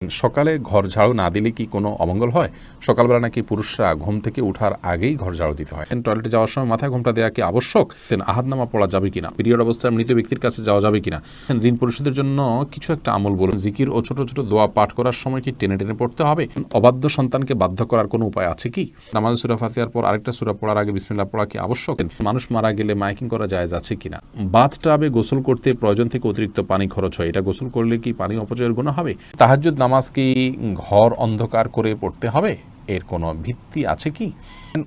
সকালে ঘর ঝাড়ু না দিলে কি কোনো অমঙ্গল হয়? সকালবেলা নাকি পুরুষরা ঘুম থেকে উঠার আগেই ঘর ঝাড়ু দিতে হয়। টয়লেটে যাওয়ার সময় মাথায় ঘোমটা দেওয়া কি আবশ্যক? আহাদনামা পড়া যাবে কিনা? পিরিয়ড অবস্থায় মৃত ব্যক্তির কাছে যাওয়া যাবে কিনা? ঋণ পরিশোধের জন্য কিছু একটা আমল বলুন। জিকির ও ছোট ছোট দোয়া পাঠ করার সময় কি টেনে টেনে পড়তে হবে? অবাধ্য সন্তানকে বাধ্য করার কোনো উপায় আছে কি? নামাজ সূরা ফাতিহার পর আরেকটা সূরা পড়ার আগে বিসমিল্লাহ পড়া কি আবশ্যক? মানুষ মারা গেলে মাইকিং করা জায়েজ আছে কিনা? বাথটাবে গোসল করতে প্রয়োজন থেকে অতিরিক্ত পানি খরচ হয়, এটা গোসল করলে কি পানি অপচয়ের গুনাহ হবে? তাহাজ্জুদ নামাজ কি ঘর অন্ধকার করে পড়তে হবে? এর কোনো ভিত্তি আছে কি?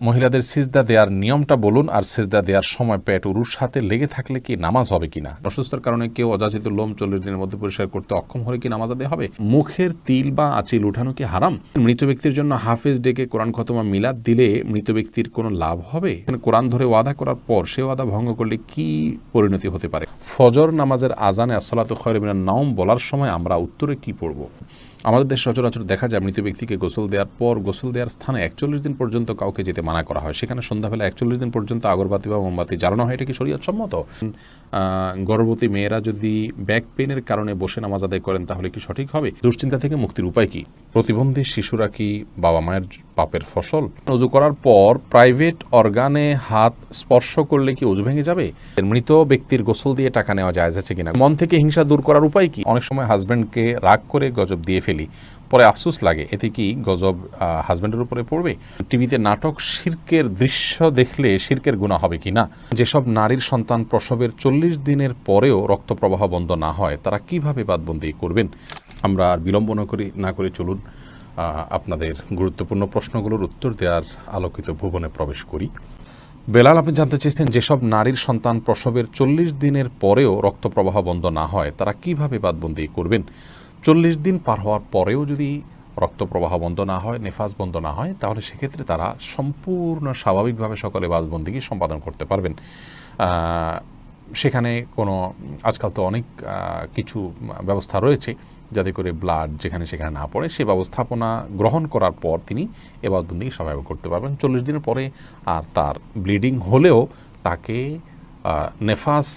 মহিলাদের সিজদা দেওয়ার নিয়মটা বলুন, আর সিজদা দেওয়ার সময় পেট উরুর সাথে লেগে থাকলে কি নামাজ হবে কিনা? অসুস্থতার কারণে কেউ অযাচিত লোম 40 দিনের মধ্যে পরিষ্কার করতে অক্ষম হলে কি নামাজ আদায় হবে? মুখের তিল বা আঁচিল উঠানো কি হারাম? মৃত ব্যক্তির জন্য হাফেজ ডেকে কোরআন খতমা মিলাদ দিলে মৃত ব্যক্তির কোনো লাভ হবে? কোরআন ধরে ওয়াদা করার পর সে ওয়াদা ভঙ্গ করলে কি পরিণতি হতে পারে? ফজর নামাজের আজানে আসসালাতু খায়রুম মিনান নাওম বলার সময় আমরা উত্তরে কি পড়ব? আমাদের দেশে সচরাচর দেখা যায় মৃত ব্যক্তিকে গোসল দেওয়ার পর গোসল দেওয়ার স্থানে 41 দিন পর্যন্ত কাউকে যেতে মানা করা হয়। সেখানে সন্ধ্যাবেলা 41 দিন পর্যন্ত আগরবাতি বা মোমবাতি জ্বালানো হয়। এটা কি শরীয়ত সম্মত? গর্ভবতী মেয়েরা যদি ব্যাক পেইনের কারণে বসে নামাজ আদায় করেন তাহলে কি সঠিক হবে? দুশ্চিন্তা থেকে মুক্তির উপায় কি? প্রতিবন্ধী শিশুরা কি বাবা মায়ের পাপের ফসল? ওযু করার পর প্রাইভেট অর্গানে হাত স্পর্শ করলে কি ওযু ভেঙে যাবে? মৃত ব্যক্তির গোসল দিয়ে টাকা নেওয়া জায়েজ আছে কিনা? মন থেকে হিংসা দূর করার উপায় কি? অনেক সময় হাজব্যান্ডকে রাগ করে গজব দিয়ে ফেলি, পরে আফসোস লাগে, এতে কি গজব হাজব্যান্ডের উপরে পড়বে? টিভিতে নাটক শিরকের দৃশ্য দেখলে শিরকের গুনাহ হবে কি না? যেসব নারীর সন্তান প্রসবের 40 দিনের পরেও রক্ত প্রবাহ বন্ধ না হয় তারা কিভাবে বাদবন্দি করবেন? আমরা আর বিলম্ব না করে চলুন আপনাদের গুরুত্বপূর্ণ প্রশ্নগুলোর উত্তর দেওয়ার আলোকিত ভুবনে প্রবেশ করি। বেলাল, আপনি জানতে চেয়েছেন যেসব নারীর সন্তান প্রসবের 40 দিনের পরেও রক্ত প্রবাহ বন্ধ না হয় তারা কিভাবে বাদবন্দি করবেন? 40 দিন পার হওয়ার পরেও যদি রক্ত প্রবাহ বন্ধ না হয়, নেফাস বন্ধ না হয়, তাহলে সেক্ষেত্রে তারা সম্পূর্ণ স্বাভাবিকভাবে সকলে বাদবন্দিকে সম্পাদন করতে পারবেন। সেখানে কোনো আজকাল তো অনেক কিছু ব্যবস্থা রয়েছে যাতে করে ব্লাড যেখানে সেখানে না পড়ে, সে ব্যবস্থাপনা গ্রহণ করার পর তিনি এবাদবন্দি স্বাভাবিক করতে পারবেন। 40 দিনের পরে আর তার ব্লিডিং হলেও তাকে নেফাস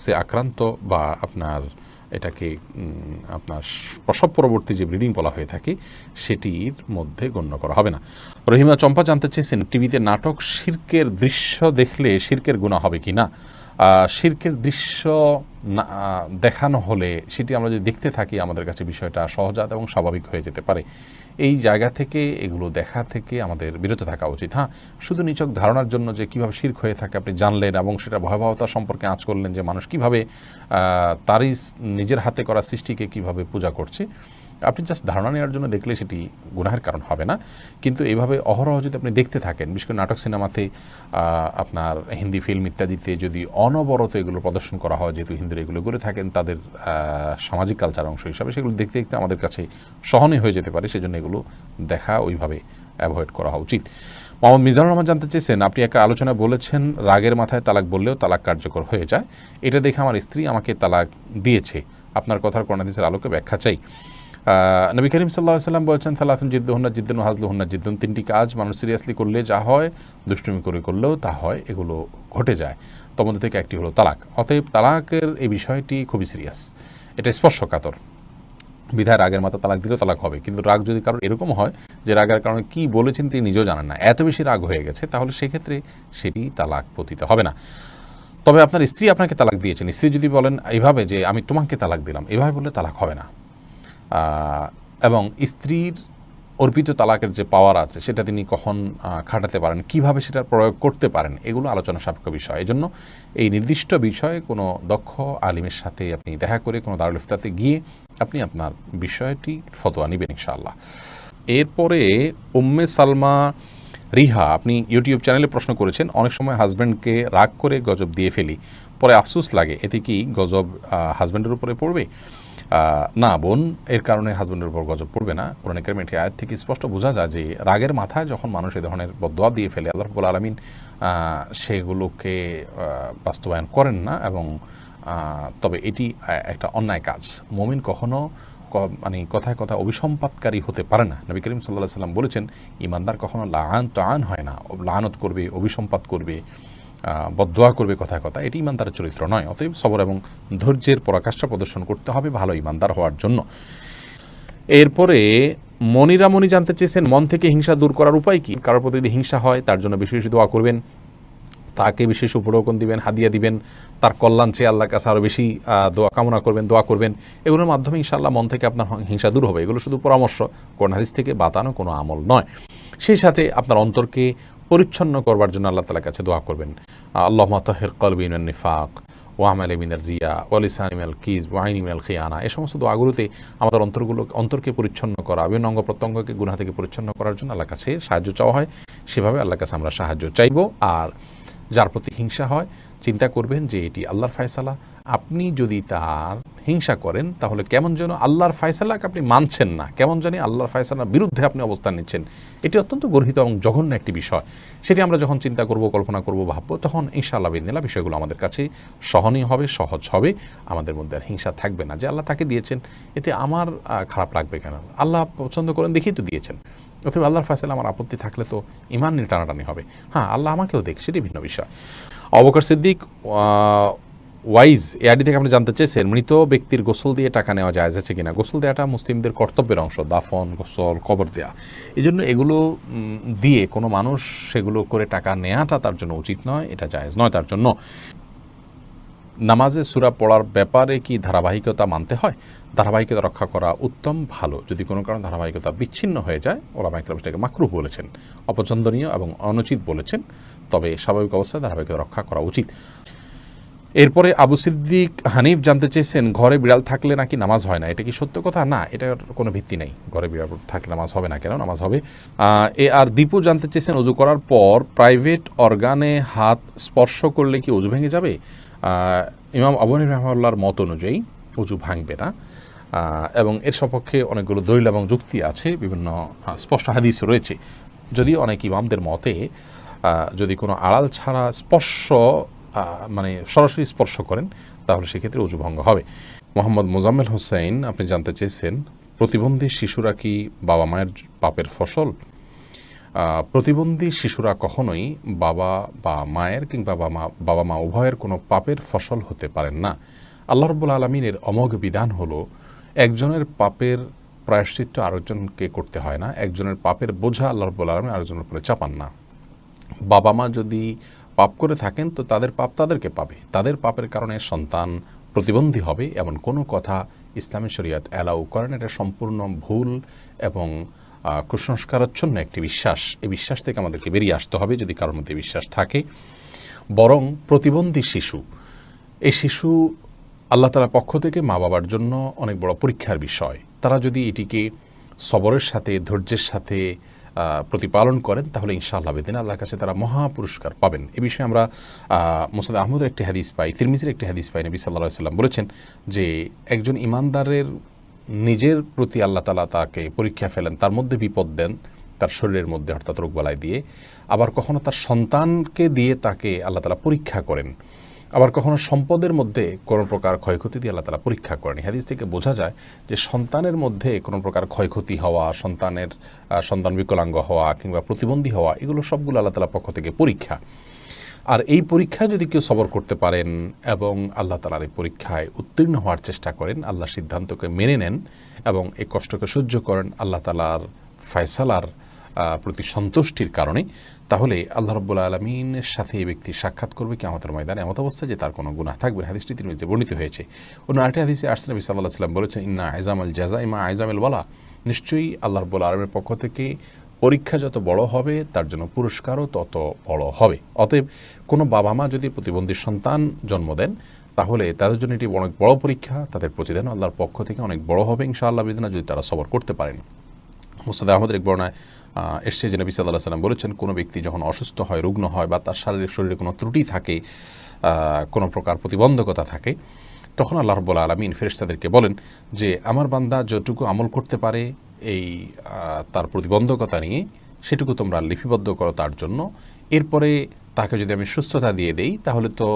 সে আক্রান্ত বা এটাকে আপনার প্রসব পরবর্তী যে ব্লিডিং বলা হয়ে থাকে সেটির মধ্যে গণ্য করা হবে না। রহিমা চম্পা জানতে চেয়েছেন টিভিতে নাটক শিরকের দৃশ্য দেখলে শিরকের গুনাহ হবে কি না? শিরকের দৃশ্য দেখানো হলে সেটি আমরা যদি দেখতে থাকি আমাদের কাছে বিষয়টা সহজাত এবং স্বাভাবিক হয়ে যেতে পারে। এই জায়গা থেকে এগুলো দেখা থেকে আমাদের বিরত থাকা উচিত। শুধু নিছক ধারণার জন্য যে কীভাবে শিরক হয়ে থাকে আপনি জানলেন এবং সেটা ভয়াবহতা সম্পর্কে আঁচ করলেন যে মানুষ কীভাবে তারই নিজের হাতে করা সৃষ্টিকে কীভাবে পূজা করছে, আপনি জাস্ট ধারণা নেওয়ার জন্য দেখলে সেটি গুনাহের কারণ হবে না। কিন্তু এইভাবে অহরহ যদি আপনি দেখতে থাকেন, বিশেষ করে নাটক সিনেমাতে, আপনার হিন্দি ফিল্ম ইত্যাদিতে যদি অনবরত এগুলো প্রদর্শন করা হয়, যেহেতু হিন্দিরা এগুলো করে থাকেন তাদের সামাজিক কালচার অংশ হিসাবে, সেগুলো দেখতে দেখতে আমাদের কাছে সহনীয় হয়ে যেতে পারে। সেজন্য এগুলো দেখা ওইভাবে অ্যাভয়েড করা উচিত। মোহাম্মদ মিজানুর রহমান জানতে চেয়েছেন, আপনি একটা আলোচনা বলেছেন রাগের মাথায় তালাক বললেও তালাক কার্যকর হয়ে যায়, এটা দেখে আমার স্ত্রী আমাকে তালাক দিয়েছে, আপনার কথার কোরআন হাদিসের আলোকে ব্যাখ্যা চাই। নবী করিম সাল্লাল্লাহু আলাইহি ওয়াসাল্লাম বলেছেন, সালাতুন জিদ্দুহুন্না জিদ্দুন ওয়া হাজলুহুন্না জিদ্দুন, তিনটি কাজ মানুষ সিরিয়াসলি করলে যা হয়, দুষ্টুমি করে করলেও তা হয়, এগুলো ঘটে যায়। তার মধ্যে থেকে একটি হলো তালাক। অতএব তালাকের এই বিষয়টি খুবই সিরিয়াস, এটা স্পর্শকাতর। বিধায় রাগের মাথা তালাক দিলেও তালাক হবে। কিন্তু রাগ যদি কারণ এরকম হয় যে রাগের কারণে কী বলেছেন তিনি নিজেও জানেন না, এত বেশি রাগ হয়ে গেছে, তাহলে সেক্ষেত্রে সেটি তালাক পতিত হবে না। তবে আপনার স্ত্রী আপনাকে তালাক দিয়েছেন, স্ত্রী যদি বলেন এইভাবে যে আমি তোমাকে তালাক দিলাম, এভাবে বললে তালাক হবে না। এবং স্ত্রীর অর্পিত তালাকের যে পাওয়ার আছে সেটা তিনি কখন খাটাতে পারেন, কিভাবে সেটার প্রয়োগ করতে পারেন, এগুলো আলোচনা সাপেক্ষ বিষয়। এজন্য এই নির্দিষ্ট বিষয়ে কোনো দক্ষ আলিমের সাথে আপনি দেখা করে কোনো দারুল ইফতাতে গিয়ে আপনি আপনার বিষয়টি ফতোয়া নেবেন ইনশাআল্লাহ। এরপরে উম্মে সালমা রিহা, আপনি ইউটিউব চ্যানেলে প্রশ্ন করেছেন, অনেক সময় হাজব্যান্ডকে রাগ করে গজব দিয়ে ফেলি, পরে আফসোস লাগে, এতে কি গজব হাজব্যান্ডের উপরে পড়বে? না বোন, এর কারণে হাজব্যান্ডের উপর গজব পড়বে না। কোরআন কারীমের এই আয়াত থেকে স্পষ্ট বোঝা যায় যে রাগের মাথায় যখন মানুষ এই ধরনের বদদোয়া দিয়ে ফেলে, আল্লাহ রাব্বুল আলামিন সেগুলোকে বাস্তবায়ন করেন না। এবং তবে এটি একটা অন্যায় কাজ। মুমিন কখনো কথায় কথা অভিসম্পাতকারী হতে পারে না। নবী করিম সাল্লাল্লাহু আলাইহি ওয়াসাল্লাম বলেছেন, ঈমানদার কখনো লাআন হয় না, লাআনত করবে, অভিসম্পাত করবে, বদদোয়া করবে কথায় কথা, এটি ঈমানদারের চরিত্র নয়। অতএব সবর এবং ধৈর্যের পরাকাষ্ঠা প্রদর্শন করতে হবে ভালো ঈমানদার হওয়ার জন্য। এরপরে মনিরা মনি জানতে চেয়েছেন মন থেকে হিংসা দূর করার উপায় কি। কারোর প্রতি যদি হিংসা হয় তার জন্য বেশি বেশি দোয়া করবেন, তাকে বিশেষ উপঢৌকন দিবেন, হাদিয়া দিবেন, তার কল্যাণ চেয়ে আল্লাহর কাছে আরও বেশি দোয়া কামনা করবেন, দোয়া করবেন। এগুলোর মাধ্যমে ইনশাআল্লাহ মন থেকে আপনার হিংসা দূর হবে। এগুলো শুধু পরামর্শ, কোরআন হাদিস থেকে বাতানো কোনো আমল নয়। সেই সাথে আপনার অন্তরকে পরিচ্ছন্ন করবার জন্য আল্লাহ তাআলার কাছে দোয়া করবেন, আল্লাহুম্মা তাহির কলবি মিনান নিফাক ওয়া আমালি মিনার রিয়া ওয়া লিসানি মিনাল কিজ ওয়া আইনি মিনাল খিয়ানা। এই সমস্ত দোয়াগুলোতে আমাদের অন্তরকে পরিচ্ছন্ন করা, বিভিন্ন অঙ্গ প্রত্যঙ্গকে গুনাহ থেকে পরিচ্ছন্ন করার জন্য আল্লাহর কাছে সাহায্য চাওয়া হয়। সেভাবে আল্লাহর কাছে আমরা সাহায্য চাইব। আর যার প্রতি হিংসা হয় চিন্তা করবেন যে এটি আল্লাহর ফয়সালা। আপনি যদি তার হিংসা করেন তাহলে কেমন যেন আল্লাহর ফয়সালাকে আপনি মানছেন না, কেমন জানি আল্লাহর ফয়সালার বিরুদ্ধে আপনি অবস্থান নিচ্ছেন। এটি অত্যন্ত গর্হিত এবং জঘন্য একটি বিষয়। সেটি আমরা যখন চিন্তা করব, কল্পনা করব, ভাববো, তখন ইনশাআল্লাহ বিদিনিল্লাহ বিষয়গুলো আমাদের কাছে সহনীয় হবে, সহজ হবে। আমাদের মধ্যে আর হিংসা থাকবে না যে আল্লাহ তাকে দিয়েছেন, এতে আমার খারাপ লাগবে কেন, আল্লাহ পছন্দ করেন দেখেই তো দিয়েছেন। অথবা আল্লাহর ফয়সালা আমার আপত্তি থাকলে তো ইমান নিয়ে টানাটানি হবে। হ্যাঁ, আল্লাহ আমাকেও দেখ, সেটি ভিন্ন বিষয়। আবু বকর সিদ্দিক ওয়াইজ এআডি থেকে আপনি জানতে চেয়েছেন মৃত ব্যক্তির গোসল দিয়ে টাকা নেওয়া জায়েজ আছে কিনা। গোসল দেওয়াটা মুসলিমদের কর্তব্যের অংশ, দাফন, গোসল, কবর দেয়া। এই জন্য এগুলো দিয়ে কোনো মানুষ সেগুলো করে টাকা নেওয়াটা তার জন্য উচিত নয়, এটা জায়েজ নয় তার জন্য। নামাজে সূরা পড়ার ব্যাপারে কি ধারাবাহিকতা মানতে হয়? ধারাবাহিকতা রক্ষা করা উত্তম, ভালো। যদি কোনো কারণে ধারাবাহিকতা বিচ্ছিন্ন হয়ে যায়, ওলামা ইকরাম সেটাকে মাকরুহ বলেছেন, অপছন্দনীয় এবং অনুচিত বলেছেন। তবে স্বাভাবিক অবস্থায় ধারাবাহিকতা রক্ষা করা উচিত। এরপরে আবু সিদ্দিক হানিফ জানতে চেয়েছেন ঘরে বিড়াল থাকলে নাকি নামাজ হয় না, এটা কি সত্য কথা? না, এটার কোনো ভিত্তি নেই। ঘরে বিড়াল থাকলে নামাজ হবে না কেন? নামাজ হবে। আর দীপু জানতে চেয়েছেন অজু করার পর প্রাইভেট অর্গানে হাত স্পর্শ করলে কি অজু ভেঙে যাবে? ইমাম আবু হানিফা রাহিমাহুল্লাহর মত অনুযায়ী অজু ভাঙবে না, এবং এর সপক্ষে অনেকগুলো দলিল এবং যুক্তি আছে, বিভিন্ন স্পষ্ট হাদিস রয়েছে। যদি অনেক ইমামদের মতে যদি কোনো আড়াল ছাড়া স্পর্শ মানে সরাসরি স্পর্শ করেন তাহলে সেক্ষেত্রে অজু ভঙ্গ হবে। মোহাম্মদ মোজাম্মেল হোসেন আপনি জানতে চেয়েছেন প্রতিবন্ধী শিশুরা কি বাবা মায়ের পাপের ফসল? প্রতিবন্ধী শিশুরা কখনোই বাবা বা মায়ের কিংবা বাবা মা উভয়ের কোনো পাপের ফসল হতে পারেন না। আল্লাহ রাব্বুল আলামিনের অমোঘ বিধান হলো একজনের পাপের প্রায়শ্চিত্ত আরেকজনকে করতে হয় না, একজনের পাপের বোঝা আল্লাহ রাব্বুল আলামিন আরেকজনের উপরে চাপান না। বাবা মা যদি পাপ করে থাকেন তো তাদের পাপ তাদেরকে পাবে, তাদের পাপের কারণে সন্তান প্রতিবন্ধী হবে এমন কোনো কথা ইসলামী শরীয়ত অ্যালাউ করেন। এটা সম্পূর্ণ ভুল এবং কুসংস্কারাচ্ছন্ন একটি বিশ্বাস। এই বিশ্বাস থেকে আমাদেরকে বেরিয়ে আসতে হবে যদি কারোর মধ্যে বিশ্বাস থাকে। বরং প্রতিবন্ধী শিশু, এই শিশু আল্লাহ তাআলার পক্ষ থেকে মা বাবার জন্য অনেক বড় পরীক্ষার বিষয়। তারা যদি এটিকে সবরের সাথে, ধৈর্যের সাথে প্রতিপালন করেন তাহলে ইনশাআল্লাহ বেদিন আল্লাহর কাছে তারা মহা পুরস্কার পাবেন। এ বিষয়ে আমরা মুসনাদ আহমদের একটি হাদিস পাই, তিরমিজির একটি হাদিস পাই। নবী সাল্লাল্লাহু আলাইহি ওয়াসাল্লাম বলেছেন যে একজন ইমানদারের নিজের প্রতি আল্লাহ তাআলা তাকে পরীক্ষা ফেলেন, তার মধ্যে বিপদ দেন তার শরীরের মধ্যে, অর্থাৎ রোগবালাই দিয়ে। আবার কখনো তার সন্তানকে দিয়ে তাকে আল্লাহ তাআলা পরীক্ষা করেন। আবার কখনো সম্পদের মধ্যে কোনো প্রকার ক্ষয়ক্ষতি দিয়ে আল্লাহ তাআলা পরীক্ষা করেন। হাদিস থেকে বোঝা যায় যে সন্তানের মধ্যে কোনো প্রকার ক্ষয়ক্ষতি হওয়া, সন্তান বিকলাঙ্গ হওয়া কিংবা প্রতিবন্ধী হওয়া, এগুলো সবগুলো আল্লাহ তাআলার পক্ষ থেকে পরীক্ষা। আর এই পরীক্ষায় যদি কেউ সবর করতে পারেন এবং আল্লাহ তাআলার এই পরীক্ষায় উত্তীর্ণ হওয়ার চেষ্টা করেন, আল্লাহর সিদ্ধান্তকে মেনে নেন এবং এই কষ্টকে সহ্য করেন আল্লাহ তাআলার ফয়সালার প্রতি সন্তুষ্টির কারণে, তাহলে আল্লাহ রাব্বুল আলামিনের সাথে এই ব্যক্তি সাক্ষাৎ করবে কিয়ামতের ময়দানে এমত অবস্থায় যে তার কোনো গুনাহ থাকবে না। হাদিসটি তিরমিজিতে বর্ণিত হয়েছে। অন্য আরেকটি হাদিসে আসছে নবী সাল্লাল্লাহু আলাইহি ওয়াসাল্লাম বলেছেন ইন্না আইজামাল জাযাই মা আইজামিল ওয়ালা, নিশ্চয়ই আল্লাহ রাব্বুল আলামিনের পক্ষ থেকে পরীক্ষা যত বড় হবে তার জন্য পুরস্কারও তত বড় হবে। অতএব কোনো বাবা মা যদি প্রতিবন্ধী সন্তান জন্ম দেন তাহলে তাদের জন্য এটি অনেক বড় পরীক্ষা, তাদের প্রতিদান আল্লাহর পক্ষ থেকে অনেক বড় হবে ইনশাআল্লাহ বিদিনা, যদি তারা সবর করতে পারেন। মুসনাদ আহমদের এক বর্ণনায় এসছে যে নবী সাল্লাল্লাহু আলাইহি ওয়াসাল্লাম বলেছেন কোনো ব্যক্তি যখন অসুস্থ হয়, রুগ্ন হয় বা তার শরীরে কোনো ত্রুটি থাকে, কোনো প্রকার প্রতিবন্ধকতা থাকে, তখন আল্লাহ রাব্বুল আলামিন ফেরেশতাদেরকে বলেন যে আমার বান্দা যতটুকু আমল করতে পারে এই তার প্রতিবন্ধকতা নিয়ে সেটুকু তোমরা লিপিবদ্ধ করো তার জন্য। এরপরে তাকে যদি আমি সুস্থতা দিয়ে দেই তাহলে তো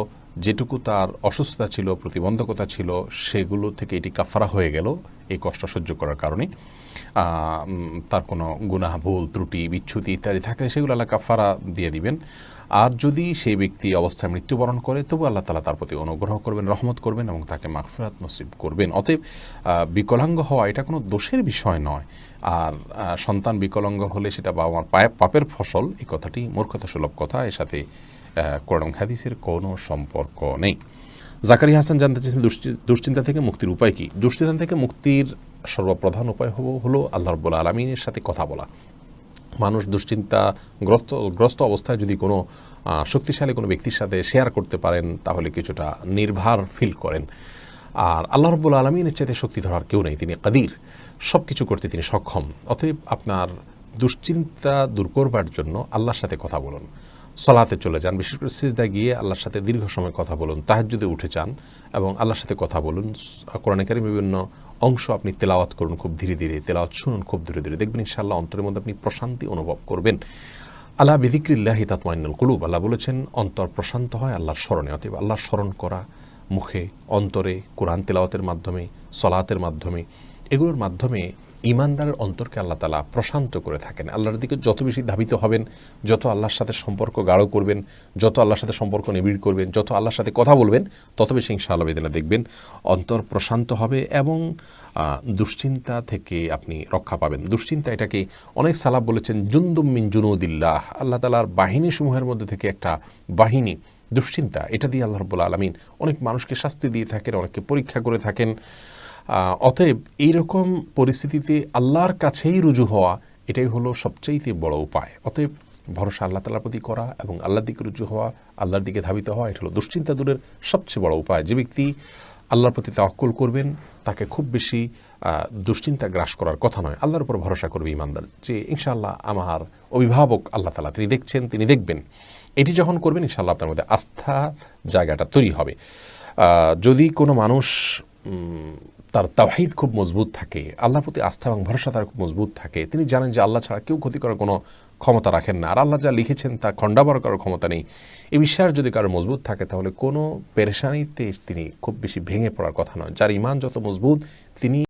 যেটুকু তার অসুস্থতা ছিল, প্রতিবন্ধকতা ছিল, সেগুলো থেকে এটি কাফারা হয়ে গেল এই কষ্ট সহ্য করার কারণে। তার কোনো গুনাহ, ভুল, ত্রুটি, বিচ্যুতি ইত্যাদি থাকলে সেগুলো আল্লাহ কাফারা দিয়ে দিবেন। আর যদি সেই ব্যক্তি অবস্থায় মৃত্যুবরণ করে তবু আল্লাহ তাআলা তার প্রতি অনুগ্রহ করবেন, রহমত করবেন এবং তাকে মাগফিরাত নসিব করবেন। অতএব বিকলাঙ্গ হওয়া এটা কোনো দোষের বিষয় নয়। আর সন্তান বিকলাঙ্গ হলে সেটা বাবা মার পাপের ফসল, এই কথাটি মূর্খতা সুলভ কথা, এর সাথে কোরআন হাদিসের কোনো সম্পর্ক নেই। জাকারিয়া হাসান জানতে চেয়েছেন দুশ্চিন্তা থেকে মুক্তির উপায় কি? দুশ্চিন্তা থেকে মুক্তির সর্বপ্রধান উপায় হলো আল্লাহ রাব্বুল আলামিনের সাথে কথা বলা। মানুষ দুশ্চিন্তাগ্রস্ত অবস্থায় যদি কোনো শক্তিশালী কোনো ব্যক্তির সাথে শেয়ার করতে পারেন তাহলে কিছুটা নির্ভার ফিল করেন। আর আল্লাহ রাব্বুল আলামিনের চাইতে শক্তি ধরার কেউ নেই, তিনি কাদির, সব কিছু করতে তিনি সক্ষম। অতএব আপনার দুশ্চিন্তা দূর করবার জন্য আল্লাহর সাথে কথা বলুন, সলাতে চলে যান, বিশেষ করে সিজদা গিয়ে আল্লাহর সাথে দীর্ঘ সময় কথা বলুন, তাহাজ্জুদে উঠে যান এবং আল্লাহর সাথে কথা বলুন। কোরআনে কারীমের বিভিন্ন অংশ আপনি তেলাওয়াত করুন খুব ধীরে ধীরে, তেলাওয়াত শুনুন খুব ধীরে ধীরে, দেখবেন ইনশাআল্লাহ অন্তরের মধ্যে আপনি প্রশান্তি অনুভব করবেন। আলা বিযিক্রিল্লাহি তাতমাইন্নুল কুলুব, আল্লাহ বলেছেন অন্তর প্রশান্ত হয় আল্লাহর স্মরণে। অতএব আল্লাহর স্মরণ করা মুখে, অন্তরে, কোরআন তেলাওয়াতের মাধ্যমে, সলাতের মাধ্যমে, এগুলোর মাধ্যমে ঈমানদারের অন্তরকে আল্লাহ তাআলা প্রশান্ত করে থাকেন। আল্লাহর দিকে যত বেশি ধাবিত হবেন, যত আল্লাহর সাথে সম্পর্ক গাঢ় করবেন, যত আল্লাহর সাথে সম্পর্ক নিবিড় করবেন, যত আল্লাহর সাথে কথা বলবেন, তত বেশি ইনশাআল্লাহ বিদিনা দেখবেন অন্তর প্রশান্ত হবে এবং দুশ্চিন্তা থেকে আপনি রক্ষা পাবেন। দুশ্চিন্তা এটাকে অনেক সালাফ বলেছেন জুনদুম মিন জুনুদিল্লাহ, আল্লাহ তাআলার বাহিনী সমূহের মধ্যে থেকে একটা বাহিনী দুশ্চিন্তা। এটা দিয়ে আল্লাহ রাব্বুল আলামিন অনেক মানুষকে শাস্তি দিয়ে থাকেন, অনেককে পরীক্ষা করে থাকেন। অতএব এইরকম পরিস্থিতিতে আল্লাহর কাছেই রুজু হওয়া, এটাই হলো সবচাইতে বড় উপায়। অতএব ভরসা আল্লাহ তাআলার প্রতি করা এবং আল্লাহর দিকে রুজু হওয়া, আল্লাহর দিকে ধাবিত হওয়া, এটা হলো দুশ্চিন্তা দূরের সবচেয়ে বড় উপায়। যে ব্যক্তি আল্লাহর প্রতি তাওয়াক্কুল করবেন তাকে খুব বেশি দুশ্চিন্তা গ্রাস করার কথা নয়। আল্লাহর উপর ভরসা করবে ঈমানদার, যে ইনশাআল্লাহ আমার অভিভাবক আল্লাহ তাআলা, তিনি দেখছেন, তিনি দেখবেন। এটি যখন করবেন ইনশাআল্লাহ আপনার মধ্যে আস্থা জায়গাটা তৈরি হবে। যদি কোনো মানুষ তার তাওহীদ খুব মজবুত থাকে, আল্লাহর প্রতি আস্থা এবং ভরসা তার খুব মজবুত থাকে, তিনি জানেন যে আল্লাহ ছাড়া কেউ ক্ষতি করার কোনো ক্ষমতা রাখেন না, আর আল্লাহ যা লিখেছেন তা খণ্ডাবার করার ক্ষমতা নেই, এই বিশ্বাস যদি কারো মজবুত থাকে তাহলে কোনো পেরেশানিতে তিনি খুব বেশি ভেঙে পড়ার কথা নয়। যার ঈমান যত মজবুত তিনি